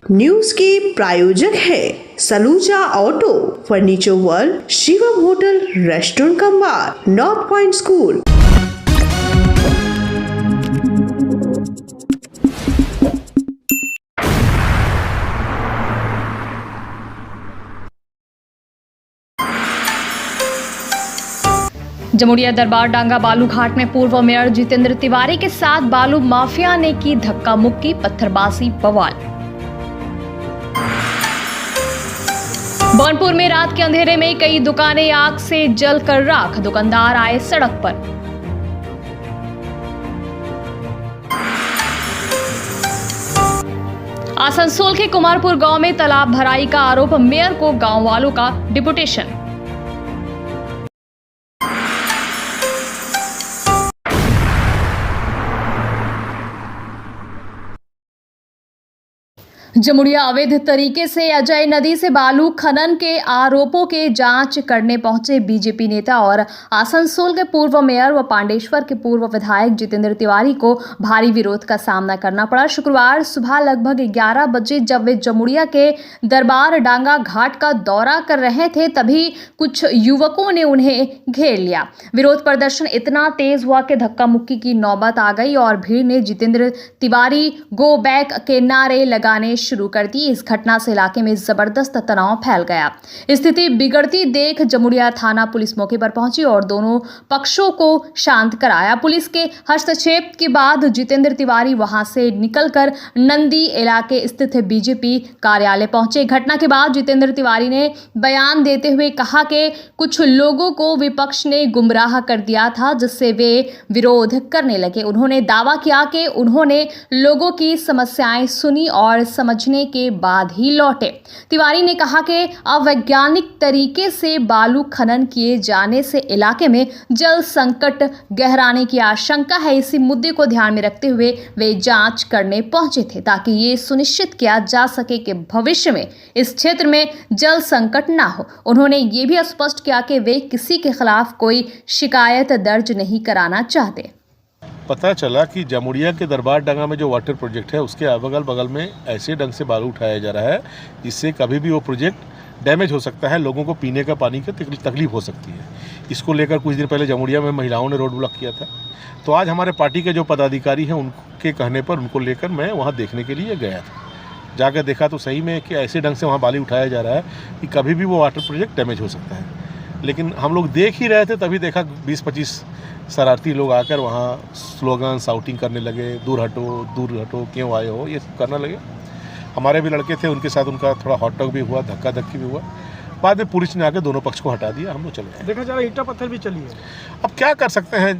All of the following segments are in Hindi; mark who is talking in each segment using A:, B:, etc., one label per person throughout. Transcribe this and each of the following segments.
A: न्यूज के प्रायोजक है Saluja auto, furniture world, Shivam hotel, restaurant cum bar, north point school.
B: Jamuria दरबार डांगा बालू घाट में पूर्व मेयर जितेंद्र तिवारी के साथ बालू माफिया ने की धक्का मुक्की, पत्थरबाजी बवाल। बौनपुर में रात के अंधेरे में कई दुकानें आग से जलकर राख, दुकानदार आए सड़क पर। आसनसोल के कुमारपुर गांव में तालाब भराई का आरोप, मेयर को गांव वालों का डिपुटेशन। जमुड़िया अवैध तरीके से अजय नदी से बालू खनन के आरोपों के जांच करने पहुंचे बीजेपी नेता और आसनसोल के पूर्व मेयर व पांडेश्वर के पूर्व विधायक जितेंद्र तिवारी को भारी विरोध का सामना करना पड़ा। शुक्रवार सुबह लगभग 11 बजे जब वे जमुड़िया के दरबार डांगा घाट का दौरा कर रहे थे, तभी कुछ युवकों ने उन्हें घेर लिया। विरोध प्रदर्शन इतना तेज हुआ कि धक्का मुक्की की नौबत आ गई और भीड़ ने जितेंद्र तिवारी गो बैक के नारे लगाने शुरू कर दी। इस घटना से इलाके में जबरदस्त तनाव फैल गया। स्थिति बिगड़ती देख जमुड़िया थाना पुलिस मौके पर पहुंची और दोनों पक्षों को शांत कराया। पुलिस के हस्तक्षेप के बाद जितेंद्र तिवारी वहां से निकलकर नंदी इलाके स्थित बीजेपी कार्यालय पहुंचे। घटना के बाद जितेंद्र तिवारी ने बयान देते हुए कहा कि कुछ लोगों को विपक्ष ने गुमराह कर दिया था, जिससे वे विरोध करने लगे। उन्होंने दावा किया कि उन्होंने लोगों की समस्याएं सुनी और समझने के बाद ही लौटे। तिवारी ने कहा कि अवैज्ञानिक तरीके से बालू खनन किए जाने से इलाके में जल संकट गहराने की आशंका है। इसी मुद्दे को ध्यान में रखते हुए वे जांच करने पहुंचे थे ताकि ये सुनिश्चित किया जा सके कि भविष्य में इस क्षेत्र में जल संकट ना हो। उन्होंने ये भी स्पष्ट किया कि वे किसी के खिलाफ कोई शिकायत दर्ज नहीं कराना चाहते।
C: पता चला कि जमुड़िया के दरबार डांगा में जो वाटर प्रोजेक्ट है उसके अगल बगल में ऐसे ढंग से बालू उठाया जा रहा है जिससे कभी भी वो प्रोजेक्ट डैमेज हो सकता है, लोगों को पीने का पानी की तकलीफ हो सकती है। इसको लेकर कुछ दिन पहले जमुड़िया में महिलाओं ने रोड ब्लॉक किया था। तो आज हमारे पार्टी के जो पदाधिकारी हैं उनके कहने पर उनको लेकर मैं वहाँ देखने के लिए गया था। जाकर देखा तो सही में कि ऐसे ढंग से वहाँ बालू उठाया जा रहा है कि कभी भी वो वाटर प्रोजेक्ट डैमेज हो सकता है। लेकिन हम लोग देख ही रहे थे, तभी देखा 20-25 शरारती लोग आकर वहाँ स्लोगन शाउटिंग करने लगे, दूर हटो, क्यों आए हो, ये करने लगे। हमारे भी लड़के थे, उनके साथ उनका थोड़ा हॉट टॉक भी हुआ, धक्का धक्की भी हुआ। बाद में पुलिस ने आकर दोनों पक्ष को हटा दिया, हम लोग चले गए।
D: देखा जा रहा है ईंटा पत्थर भी चली है।
C: अब क्या कर सकते हैं,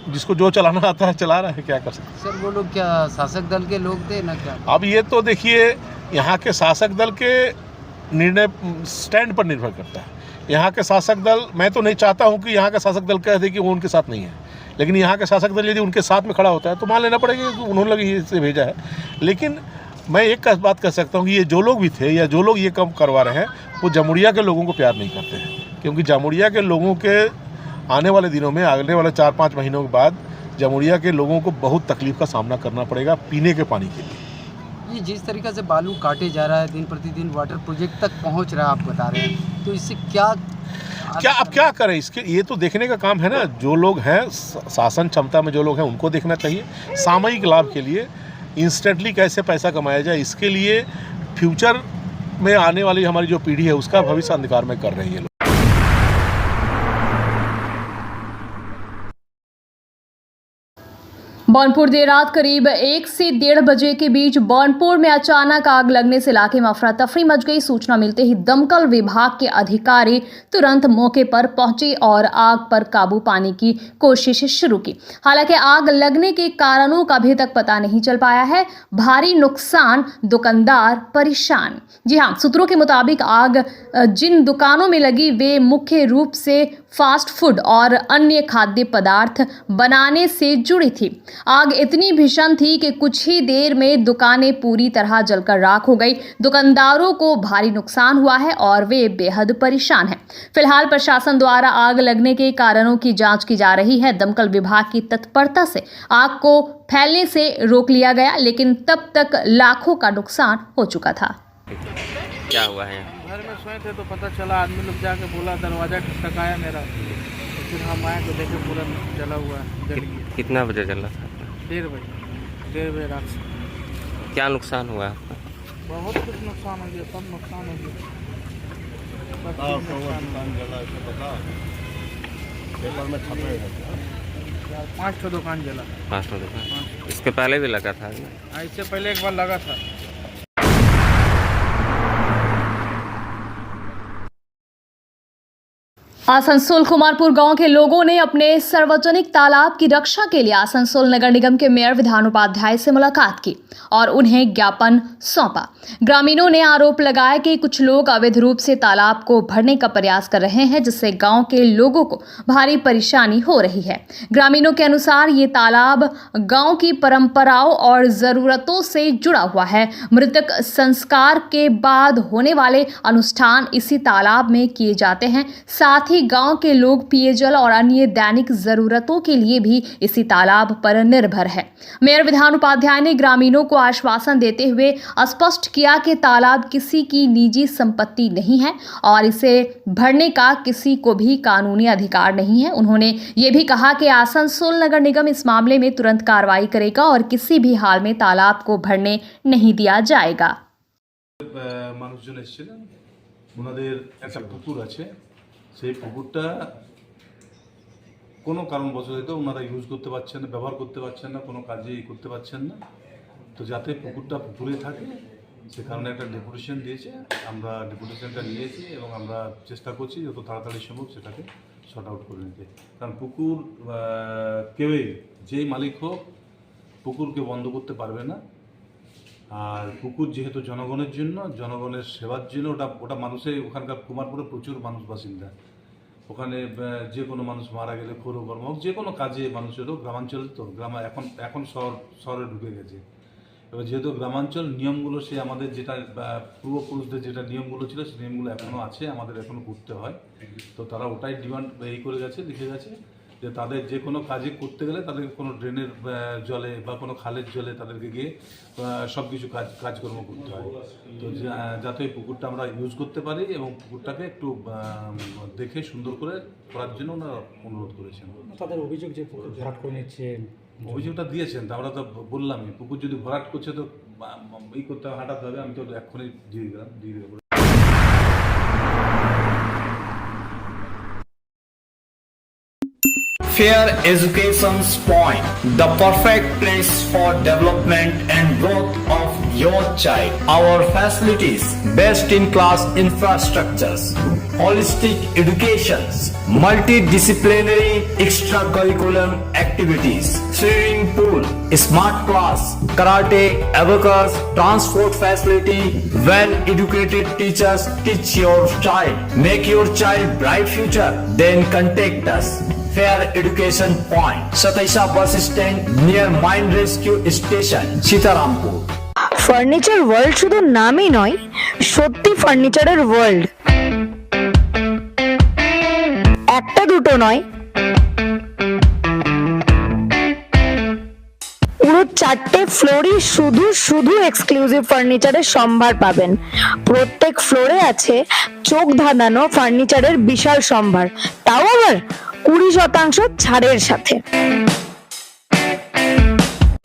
C: जिसको जो चलाना आता है चला रहा है, क्या कर सकते हैं।
E: सर वो लोग क्या शासक दल के लोग थे ना क्या?
C: अब ये तो देखिए, यहाँ के शासक दल के निर्णय स्टैंड पर निर्भर करता है। यहाँ के शासक दल, मैं तो नहीं चाहता हूँ कि यहाँ का शासक दल कह दे कि वो उनके साथ नहीं है, लेकिन यहाँ का शासक दल यदि उनके साथ में खड़ा होता है तो मान लेना पड़ेगा कि उन्होंने लगी इसे भेजा है। लेकिन मैं एक बात कह सकता हूँ कि ये जो लोग भी थे या जो लोग ये काम करवा रहे हैं वो जमुड़िया के लोगों को प्यार नहीं करते हैं, क्योंकि जमुड़िया के लोगों के आने वाले दिनों में, आने वाले 4-5 महीनों के बाद जमुड़िया के लोगों को बहुत तकलीफ का सामना करना पड़ेगा पीने के पानी के लिए।
E: ये जिस तरीके से बालू काटे जा रहा है, दिन प्रतिदिन वाटर प्रोजेक्ट तक पहुंच रहा है, आप बता रहे हैं, तो इससे अब
C: क्या करें इसके, ये तो देखने का काम है ना। जो लोग हैं शासन क्षमता में, जो लोग हैं उनको देखना चाहिए। सामयिक लाभ के लिए इंस्टेंटली कैसे पैसा कमाया जाए, इसके लिए फ्यूचर में आने वाली हमारी जो पीढ़ी है उसका भविष्य अंधकार में कर रही है।
B: बौनपुर देर रात करीब 1 से 1:30 बजे के बीच बौनपुर में अचानक आग लगने से इलाके में अफरा तफरी मच गई। सूचना मिलते ही दमकल विभाग के अधिकारी तुरंत मौके पर पहुंचे और आग पर काबू पाने की कोशिश शुरू की। हालांकि आग लगने के कारणों का अभी तक पता नहीं चल पाया है। भारी नुकसान, दुकानदार परेशान। जी हाँ, सूत्रों के मुताबिक आग जिन दुकानों में लगी वे मुख्य रूप से फास्ट फूड और अन्य खाद्य पदार्थ बनाने से जुड़ी थी। आग इतनी भीषण थी कि कुछ ही देर में दुकानें पूरी तरह जलकर राख हो गई। दुकानदारों को भारी नुकसान हुआ है और वे बेहद परेशान हैं। फिलहाल प्रशासन द्वारा आग लगने के कारणों की जांच की जा रही है। दमकल विभाग की तत्परता से आग को फैलने से रोक लिया गया, लेकिन तब तक लाखों का नुकसान हो चुका था।
D: क्या हुआ है यहाँ?
F: घर में सोए थे तो पता चला, आदमी लोग जाके बोला, दरवाज़ा खटखटाया मेरा, तो फिर हम आए तो देखे पूरा जला हुआ है, जल गया।
D: कितना बजे जला था?
F: 1:30 बजे रात से।
D: क्या नुकसान हुआ आपका?
F: बहुत कुछ नुकसान हो गया, सब नुकसान हो गया, सब चीज़ नुकसान हो गया। 5 दुकान जला।
D: 5 दुकान। इसके पहले भी लगा था?
F: इससे पहले एक बार लगा था।
B: आसनसोल कुमारपुर गांव के लोगों ने अपने सार्वजनिक तालाब की रक्षा के लिए आसनसोल नगर निगम के मेयर विधान उपाध्याय से मुलाकात की और उन्हें ज्ञापन सौंपा। ग्रामीणों ने आरोप लगाया कि कुछ लोग अवैध रूप से तालाब को भरने का प्रयास कर रहे हैं, जिससे गांव के लोगों को भारी परेशानी हो रही है। ग्रामीणों के अनुसार ये तालाब गांव की परंपराओं और जरूरतों से जुड़ा हुआ है। मृतक संस्कार के बाद होने वाले अनुष्ठान इसी तालाब में किए जाते हैं। साथ ही गांव के लोग पेयजल और अन्य दैनिक जरूरतों के लिए भी इसी तालाब पर निर्भर है। मेयर विधान उपाध्याय ने ग्रामीणों को आश्वासन देते हुए स्पष्ट किया कि तालाब किसी की निजी संपत्ति नहीं है और इसे भरने का किसी को भी कानूनी अधिकार नहीं है। उन्होंने ये भी कहा कि आसनसोल नगर निगम इस मामले में तुरंत कार्रवाई करेगा और किसी भी हाल में तालाब को भरने नहीं दिया जाएगा।
C: মানুষজন এসেছিলেন, ওনাদের একটা পুকুর আছে, সেই পুকুরটা কোনো কারণবশত ওনারা ইউজ করতে পারছেন না, ব্যবহার করতে পারছেন না, কোনো কাজেই করতে পারছেন না। তো যাতে পুকুরটা পুকুরে থাকে সে কারণে একটা ডেপুটেশন দিয়েছে, আমরা ডেপুটেশনটা নিয়েছি এবং আমরা চেষ্টা করছি যত তাড়াতাড়ি সম্ভব সেটাকে শর্ট আউট করে নিতে। কারণ পুকুর কেউই, যেই মালিক হোক, পুকুরকে বন্ধ করতে পারবে না। আর পুকুর যেহেতু জনগণের জন্য, জনগণের সেবার জন্য, ওটা মানুষের, ওখানকার কুমারপুরে প্রচুর মানুষ বাসিন্দা, ওখানে যে কোনো মানুষ মারা গেলে কর্ম হোক, যে কোনো কাজে মানুষেরও, গ্রামাঞ্চলে তো এখন শহরে ঢুকে গেছে। এবার যেহেতু গ্রামাঞ্চল, নিয়মগুলো সে আমাদের যেটা পূর্বপুরুষদের যেটা নিয়মগুলো ছিল সেই নিয়মগুলো এখনও আছে, আমাদের এখনও করতে হয়। তো তারা ওটাই ডিমান্ড করে গেছে, লিখে গেছে যে তাদের যে কোনো কাজে করতে গেলে তাদেরকে কোনো ড্রেনের জলে বা কোনো খালের জলে তাদেরকে গিয়ে সব কিছু কাজকর্ম করতে হয়। তো যাতে ওই পুকুরটা আমরা ইউজ করতে পারি এবং পুকুরটাকে একটু দেখে সুন্দর করে করার জন্য ওনারা অনুরোধ করেছেন।
G: তাদের অভিযোগ যে পুকুর ভরাট করে নিচ্ছে,
C: অভিযোগটা দিয়েছেন, তা আমরা তো বললামই, পুকুর যদি ভরাট করছে তো করতে হবে, হাঁটাতে হবে। আমি তো এক্ষুনি দিয়ে দেবো।
H: Fair Education's Point, the perfect place for development and growth of your child. Our facilities, best in class infrastructures, holistic educations, multidisciplinary extracurricular activities, swimming pool, smart class, karate, abacus, transport facility, well-educated teachers teach your child. Make your child bright future, then contact us. Fair Education Point, Sataisha Bus Stand near Mine Rescue Station, Sitarampur.
I: Furniture world শুধু নামই নয়, সত্যি ফার্নিচারের ওয়ার্ল্ড। একটা দুটো নয়, পুরো 4টে ফ্লোরই শুধু এক্সক্লুসিভ ফার্নিচারের সম্ভার পাবেন। প্রত্যেক ফ্লোরে আছে চোখ ধাঁধানো ফার্নিচারের বিশাল সম্ভার, তাও আবার 20% ছাড়ের সাথে।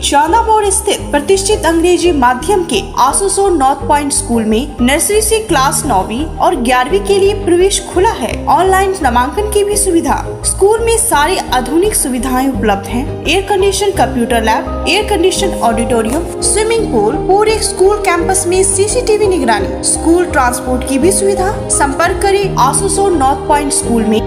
A: चांदा मोड़ स्थित प्रतिष्ठित अंग्रेजी माध्यम के आसनसोल नॉर्थ पॉइंट स्कूल में नर्सरी से क्लास 9वीं और 11वीं के लिए प्रवेश खुला है। ऑनलाइन नामांकन की भी सुविधा। स्कूल में सारी आधुनिक सुविधाएं उपलब्ध हैं। Air condition computer lab, air condition auditorium, swimming pool, पूरे स्कूल कैंपस में सीसीटीवी निगरानी, स्कूल ट्रांसपोर्ट की भी सुविधा। संपर्क करें आसनसोल नॉर्थ पॉइंट स्कूल में।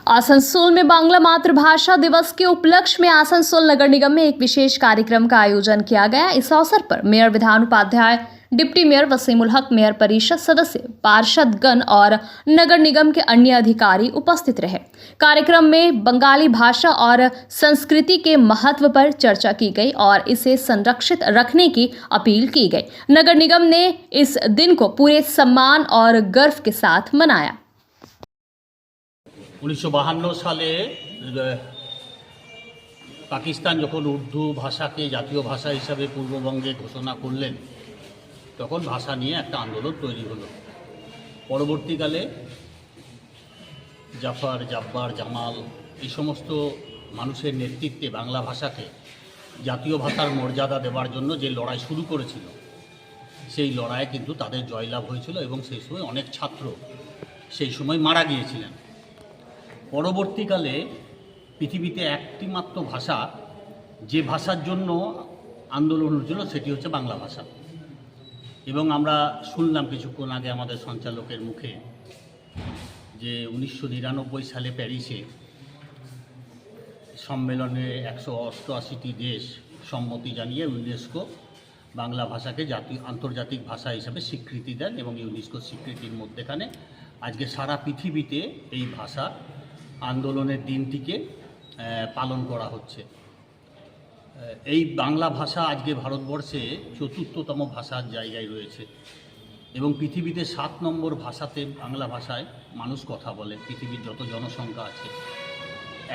B: आसनसोल में बांग्ला मातृभाषा दिवस के उपलक्ष्य में आसनसोल नगर निगम में एक विशेष कार्यक्रम का आयोजन किया गया। इस अवसर पर मेयर विधान उपाध्याय डिप्टी मेयर वसीमुल हक, मेयर परिषद सदस्य, पार्षदगण और नगर निगम के अन्य अधिकारी उपस्थित रहे। कार्यक्रम में बंगाली भाषा और संस्कृति के महत्व पर चर्चा की गई और इसे संरक्षित रखने की अपील की गई। नगर निगम ने इस दिन को पूरे सम्मान और गर्व के साथ मनाया।
J: 1952 সালে পাকিস্তান যখন উর্দু ভাষাকে জাতীয় ভাষা হিসাবে পূর্ববঙ্গে ঘোষণা করলেন, তখন ভাষা নিয়ে একটা আন্দোলন তৈরি হলো। পরবর্তীকালে জাফর, জাব্বার, জামাল এই সমস্ত মানুষের নেতৃত্বে বাংলা ভাষাকে জাতীয় ভাষার মর্যাদা দেওয়ার জন্য যে লড়াই শুরু করেছিল, সেই লড়াইয়ে কিন্তু তাদের জয়লাভ হয়েছিল এবং সেই সময় অনেক ছাত্র সেই সময় মারা গিয়েছিলেন। পরবর্তীকালে পৃথিবীতে একটি মাত্র ভাষা, যে ভাষার জন্য আন্দোলন হয়েছিল, সেটি হচ্ছে বাংলা ভাষা। এবং আমরা শুনলাম কিছুক্ষণ আগে আমাদের সঞ্চালকের মুখে যে 1999 সালে প্যারিসে সম্মেলনে 188টি দেশ সম্মতি জানিয়ে ইউনেস্কো বাংলা ভাষাকে আন্তর্জাতিক ভাষা হিসাবে স্বীকৃতি দেন এবং ইউনেস্কোর স্বীকৃতির মধ্যেখানে আজকে সারা পৃথিবীতে এই ভাষা আন্দোলনের দিনটিকে পালন করা হচ্ছে। এই বাংলা ভাষা আজকে ভারতবর্ষে ৪র্থতম ভাষার জায়গায় রয়েছে এবং পৃথিবীতে 7 নম্বর ভাষাতে বাংলা ভাষায় মানুষ কথা বলে। পৃথিবীর যত জনসংখ্যা আছে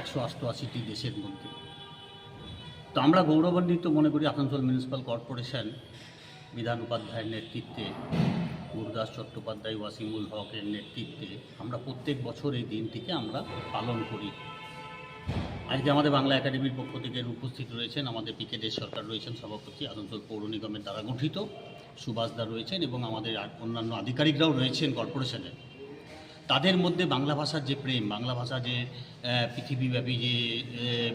J: 188টি দেশের মধ্যে। তো আমরা গৌরবান্বিত মনে করি আসানসোল মিউনিসিপ্যাল কর্পোরেশন বিধান উপাধ্যায়ের নেতৃত্বে, গুরুদাস চট্টোপাধ্যায়, ওয়াসিমুল হকের নেতৃত্বে আমরা প্রত্যেক বছর এই দিনটিকে আমরা পালন করি। আজকে আমাদের বাংলা একাডেমির পক্ষ থেকে উপস্থিত রয়েছেন আমাদের পিকেটের সরকার রয়েছেন সভাপতি, আসানসোল পৌর নিগমের দ্বারা গঠিত সুভাষদা রয়েছেন এবং আমাদের অন্যান্য আধিকারিকরাও রয়েছেন কর্পোরেশনের। তাদের মধ্যে বাংলা ভাষার যে প্রেম, বাংলা ভাষা যে পৃথিবীব্যাপী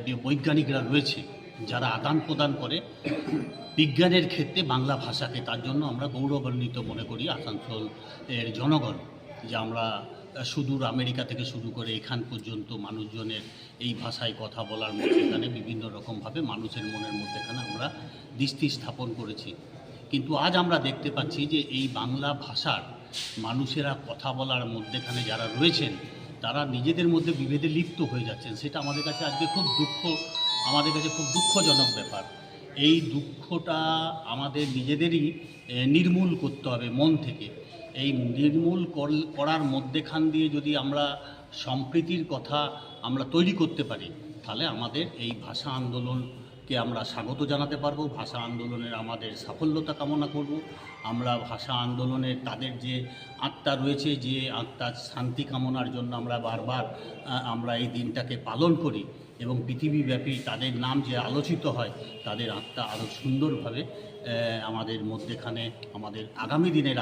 J: যে বৈজ্ঞানিকরা রয়েছে যারা আদান প্রদান করে বিজ্ঞানের ক্ষেত্রে বাংলা ভাষাকে, তার জন্য আমরা গৌরবান্বিত মনে করি আসানসোল এর জনগণ, যে আমরা সুদূর আমেরিকা থেকে শুরু করে এখান পর্যন্ত মানুষজনের এই ভাষায় কথা বলার মধ্যেখানে বিভিন্ন রকমভাবে মানুষের মনের মধ্যেখানে আমরা দৃষ্টি স্থাপন করেছি। কিন্তু আজ আমরা দেখতে পাচ্ছি যে এই বাংলা ভাষার মানুষেরা কথা বলার মধ্যেখানে যারা রয়েছেন তারা নিজেদের মধ্যে বিভেদে লিপ্ত হয়ে যাচ্ছেন। সেটা আমাদের কাছে আজকে খুব দুঃখজনক ব্যাপার। এই দুঃখটা আমাদের নিজেদেরই নির্মূল করতে হবে মন থেকে। এই নির্মূল করার মধ্যেখান দিয়ে যদি আমরা সম্প্রীতির কথা আমরা তৈরি করতে পারি, তাহলে আমাদের এই ভাষা আন্দোলনকে আমরা স্বাগত জানাতে পারবো। ভাষা আন্দোলনের আমাদের সাফল্যতা কামনা করব। আমরা ভাষা আন্দোলনের তাদের যে আত্মা রয়েছে, যে আত্মার শান্তি কামনার জন্য আমরা বারবার আমরা এই দিনটাকে পালন করি এবং পৃথিবীব্যাপী তাদের নাম যে আলোচিত হয়, তাদের আত্মা আরও সুন্দরভাবে আমাদের মধ্যেখানে আমাদের আগামী দিনের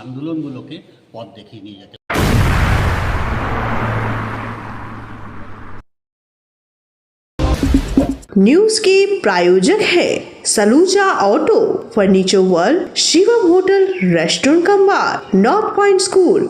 J: আন্দোলনগুলোকে পথ দেখিয়ে নিয়ে যেতে।
A: न्यूज के प्रायोजक है Saluja auto, furniture world, Shivam hotel, restaurant cum bar, north point school.